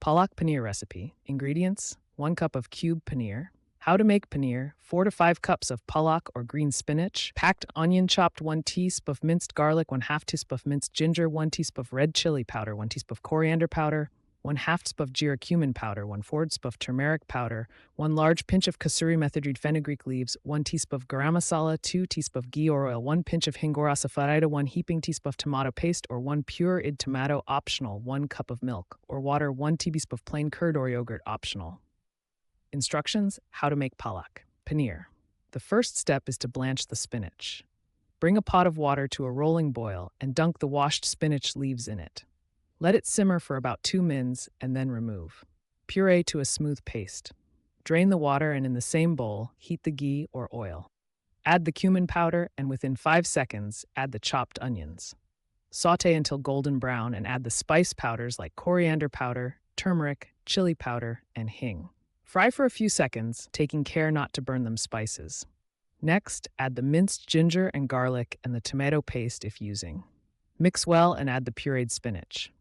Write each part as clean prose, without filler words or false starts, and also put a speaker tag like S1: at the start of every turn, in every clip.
S1: Palak paneer recipe. Ingredients: 1 cup of cubed paneer. How to make paneer: 4 to 5 cups of palak or green spinach, packed onion chopped, 1 teaspoon of minced garlic, 1/2 teaspoon of minced ginger, 1 teaspoon of red chili powder, 1 teaspoon of coriander powder, 1/2 teaspoon of jeera cumin powder, 1/4 teaspoon of turmeric powder, 1 large pinch of kasuri methadreed fenugreek leaves, 1 teaspoon of garam masala, 2 teaspoons of ghee or oil, 1 pinch of hingora safarida, 1 heaping teaspoon of tomato paste or 1 pureed tomato optional, 1 cup of milk or water, 1 teaspoon of plain curd or yogurt optional. Instructions: how to make palak paneer. The first step is to blanch the spinach. Bring a pot of water to a rolling boil and dunk the washed spinach leaves in it. Let it simmer for about 2 minutes and then remove. Puree to a smooth paste. Drain the water and in the same bowl, heat the ghee or oil. Add the cumin powder and within 5 seconds, add the chopped onions. Sauté until golden brown and add the spice powders like coriander powder, turmeric, chili powder, and hing. Fry for a few seconds, taking care not to burn them spices. Next, add the minced ginger and garlic and the tomato paste if using. Mix well and add the pureed spinach.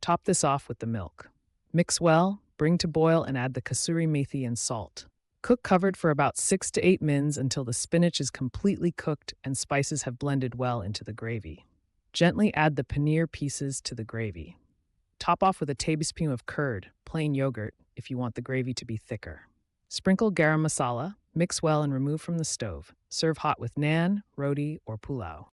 S1: Top this off with the milk. Mix well, bring to boil and add the kasuri methi and salt. Cook covered for about 6 to 8 minutes until the spinach is completely cooked and spices have blended well into the gravy. Gently add the paneer pieces to the gravy. Top off with a tablespoon of curd, plain yogurt, if you want the gravy to be thicker. Sprinkle garam masala, mix well and remove from the stove. Serve hot with naan, roti, or pulao.